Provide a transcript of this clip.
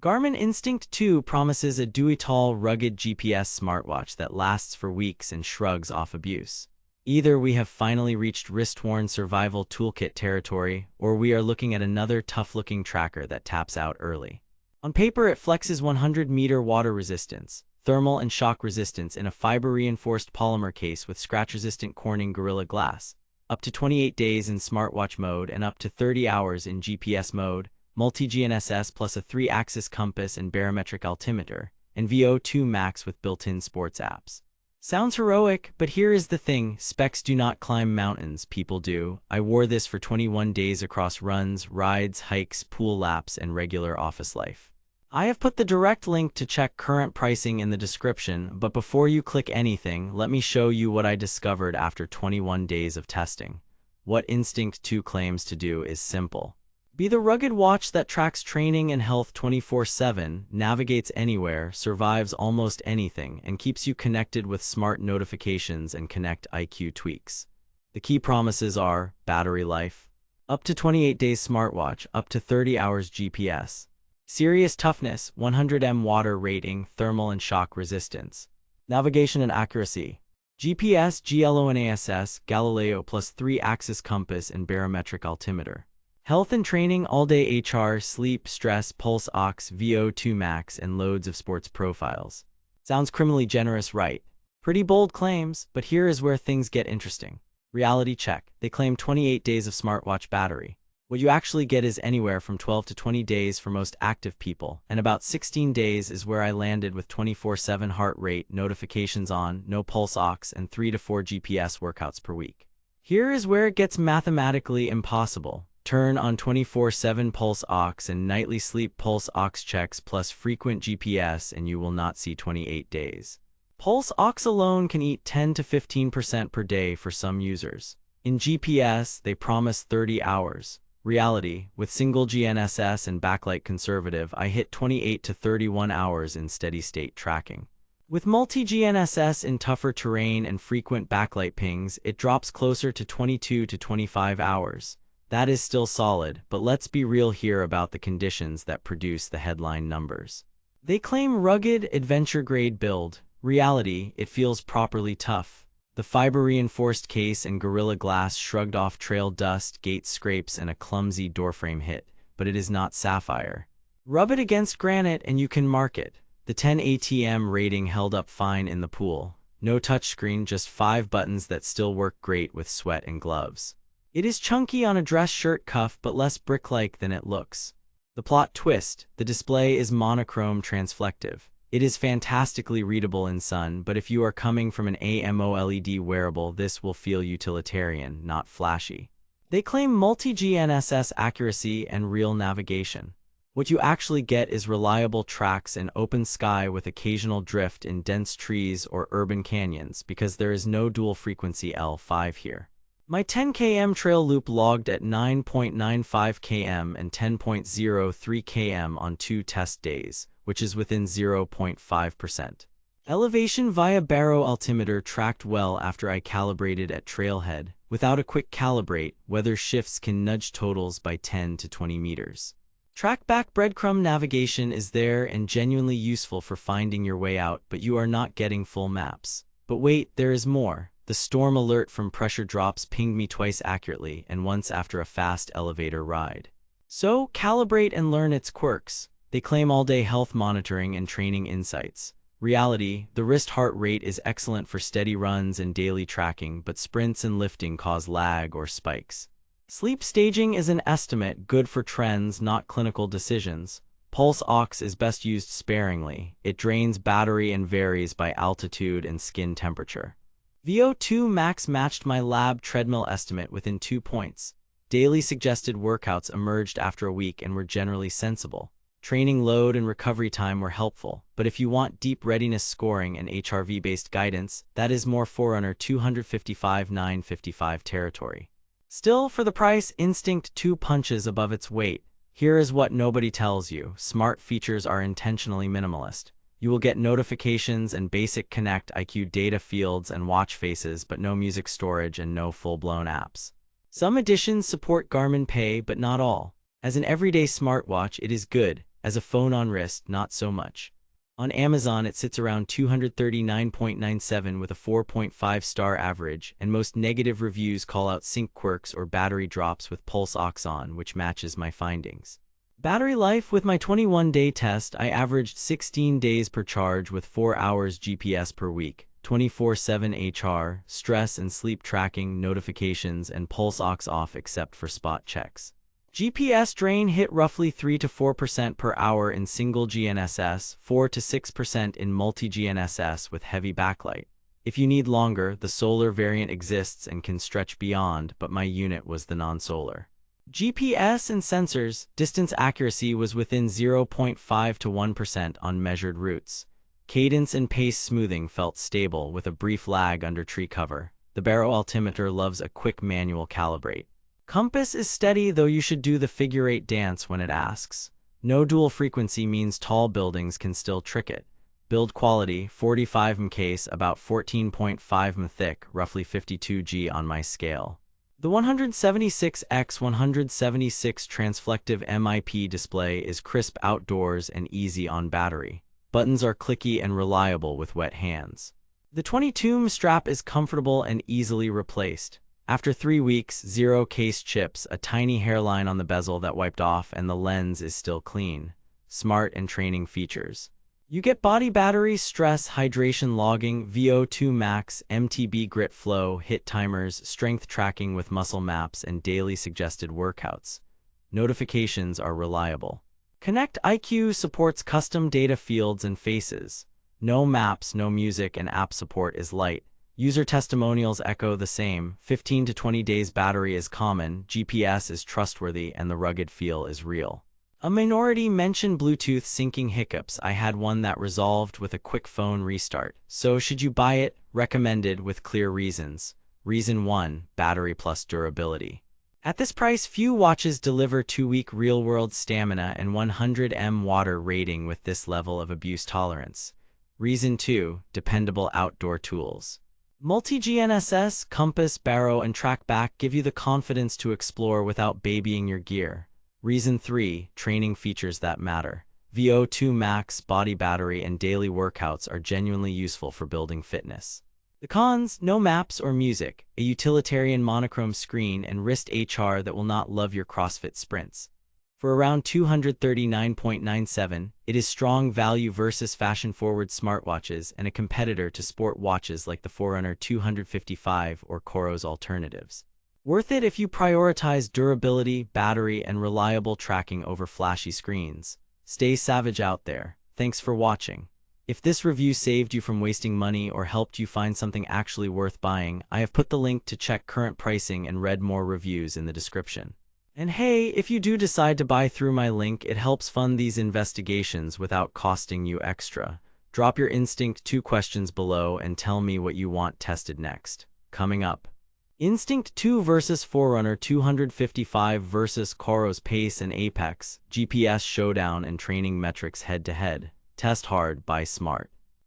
Garmin Instinct 2 promises a do-it-all rugged GPS smartwatch that lasts for weeks and shrugs off abuse. Either we have finally reached wrist-worn survival toolkit territory, or we are looking at another tough-looking tracker that taps out early. On paper, it flexes 100-meter water resistance, thermal and shock resistance in a fiber-reinforced polymer case with scratch-resistant Corning Gorilla Glass, up to 28 days in smartwatch mode and up to 30 hours in GPS mode, multi-GNSS plus a 3-axis compass and barometric altimeter, and VO2 max with built-in sports apps. Sounds heroic, but here is the thing: specs do not climb mountains, people do. I wore this for 21 days across runs, rides, hikes, pool laps, and regular office life. I have put the direct link to check current pricing in the description, but before you click anything, let me show you what I discovered after 21 days of testing. What Instinct 2 claims to do is simple. Be the rugged watch that tracks training and health 24/7, navigates anywhere, survives almost anything, and keeps you connected with smart notifications and Connect IQ tweaks. The key promises are battery life, up to 28 days smartwatch, up to 30 hours GPS. Serious toughness, 100 water rating, thermal and shock resistance. Navigation and accuracy. GPS, GLONASS, Galileo plus 3-axis compass and barometric altimeter. Health and training, all-day HR, sleep, stress, pulse ox, VO2 max, and loads of sports profiles. Sounds criminally generous, right? Pretty bold claims, but here is where things get interesting. Reality check. They claim 28 days of smartwatch battery. What you actually get is anywhere from 12 to 20 days for most active people, and about 16 days is where I landed with 24/7 heart rate, notifications on, no pulse ox, and 3 to 4 GPS workouts per week. Here is where it gets mathematically impossible. Turn on 24/7 pulse ox and nightly sleep pulse ox checks plus frequent GPS and you will not see 28 days. Pulse ox alone can eat 10 to 15% per day for some users. In GPS, they promise 30 hours. Reality, with single GNSS and backlight conservative, I hit 28 to 31 hours in steady-state tracking. With multi-GNSS in tougher terrain and frequent backlight pings, it drops closer to 22 to 25 hours. That is still solid, but let's be real here about the conditions that produce the headline numbers. They claim rugged, adventure-grade build. Reality, it feels properly tough. The fiber-reinforced case and Gorilla Glass shrugged off trail dust, gate scrapes, and a clumsy doorframe hit, but it is not sapphire. Rub it against granite and you can mark it. The 10 ATM rating held up fine in the pool. No touchscreen, just 5 buttons that still work great with sweat and gloves. It is chunky on a dress shirt cuff but less brick-like than it looks. The plot twist: the display is monochrome transflective. It is fantastically readable in sun, but if you are coming from an AMOLED wearable, this will feel utilitarian, not flashy. They claim multi-GNSS accuracy and real navigation. What you actually get is reliable tracks and open sky with occasional drift in dense trees or urban canyons because there is no dual-frequency L5 here. My 10 km trail loop logged at 9.95 km and 10.03 km on 2 test days, which is within 0.5%. Elevation via baro altimeter tracked well after I calibrated at trailhead. Without a quick calibrate, weather shifts can nudge totals by 10 to 20 meters. Trackback breadcrumb navigation is there and genuinely useful for finding your way out, but you are not getting full maps. But wait, there is more. The storm alert from pressure drops pinged me twice accurately and once after a fast elevator ride. So, calibrate and learn its quirks. They claim all-day health monitoring and training insights. Reality, the wrist heart rate is excellent for steady runs and daily tracking, but sprints and lifting cause lag or spikes. Sleep staging is an estimate, good for trends, not clinical decisions. Pulse ox is best used sparingly. It drains battery and varies by altitude and skin temperature. VO2 max matched my lab treadmill estimate within 2 points. Daily suggested workouts emerged after a week and were generally sensible. Training load and recovery time were helpful, but if you want deep readiness scoring and HRV-based guidance, that is more Forerunner 255/955 territory. Still, for the price, Instinct 2 punches above its weight. Here is what nobody tells you: smart features are intentionally minimalist. You will get notifications and basic Connect IQ data fields and watch faces, but no music storage and no full-blown apps. Some editions support Garmin Pay, but not all. As an everyday smartwatch, it is good. As a phone on wrist, not so much. On Amazon, it sits around 239.97 with a 4.5-star average, and most negative reviews call out sync quirks or battery drops with pulse ox on, which matches my findings. Battery life: with my 21-day test, I averaged 16 days per charge with 4 hours GPS per week, 24/7 HR, stress and sleep tracking, notifications, and pulse ox off except for spot checks. GPS drain hit roughly 3 to 4% per hour in single GNSS, 4 to 6% in multi-GNSS with heavy backlight. If you need longer, the solar variant exists and can stretch beyond, but my unit was the non-solar. GPS and sensors: distance accuracy was within 0.5 to 1% on measured routes. Cadence and pace smoothing felt stable with a brief lag under tree cover. The baro altimeter loves a quick manual calibrate. Compass is steady, though you should do the figure 8 dance when it asks. No dual frequency means tall buildings can still trick it. Build quality: 45 mm case, about 14.5 mm thick, roughly 52 G on my scale. The 176x176 transflective MIP display is crisp outdoors and easy on battery. Buttons are clicky and reliable with wet hands. The 22 mm strap is comfortable and easily replaced. After 3 weeks, 0 case chips, a tiny hairline on the bezel that wiped off, and the lens is still clean. Smart and training features: you get body battery, stress, hydration logging, VO2 max, MTB grit flow, hit timers, strength tracking with muscle maps, and daily suggested workouts. Notifications are reliable. Connect IQ supports custom data fields and faces. No maps, no music, and app support is light. User testimonials echo the same. 15 to 20 days battery is common, GPS is trustworthy, and the rugged feel is real. A minority mentioned Bluetooth syncing hiccups. I had one that resolved with a quick phone restart. So should you buy it? Recommended with clear reasons. Reason 1: battery plus durability. At this price, few watches deliver 2-week real-world stamina and 100 mAh water rating with this level of abuse tolerance. Reason 2: dependable outdoor tools. Multi-GNSS, compass, baro, and trackback give you the confidence to explore without babying your gear. Reason 3: training features that matter. VO2 max, body battery, and daily workouts are genuinely useful for building fitness. The cons: no maps or music, a utilitarian monochrome screen, and wrist HR that will not love your CrossFit sprints. For around $239.97, it is strong value versus fashion-forward smartwatches and a competitor to sport watches like the Forerunner 255 or Coro's alternatives. Worth it if you prioritize durability, battery, and reliable tracking over flashy screens. Stay savage out there. Thanks for watching. If this review saved you from wasting money or helped you find something actually worth buying, I have put the link to check current pricing and read more reviews in the description. And hey, if you do decide to buy through my link, it helps fund these investigations without costing you extra. Drop your Instinct 2 questions below and tell me what you want tested next. Coming up: Instinct 2 versus Forerunner 255 versus Coro's Pace and Epix, GPS showdown and training metrics head-to-head. Test hard, buy smart.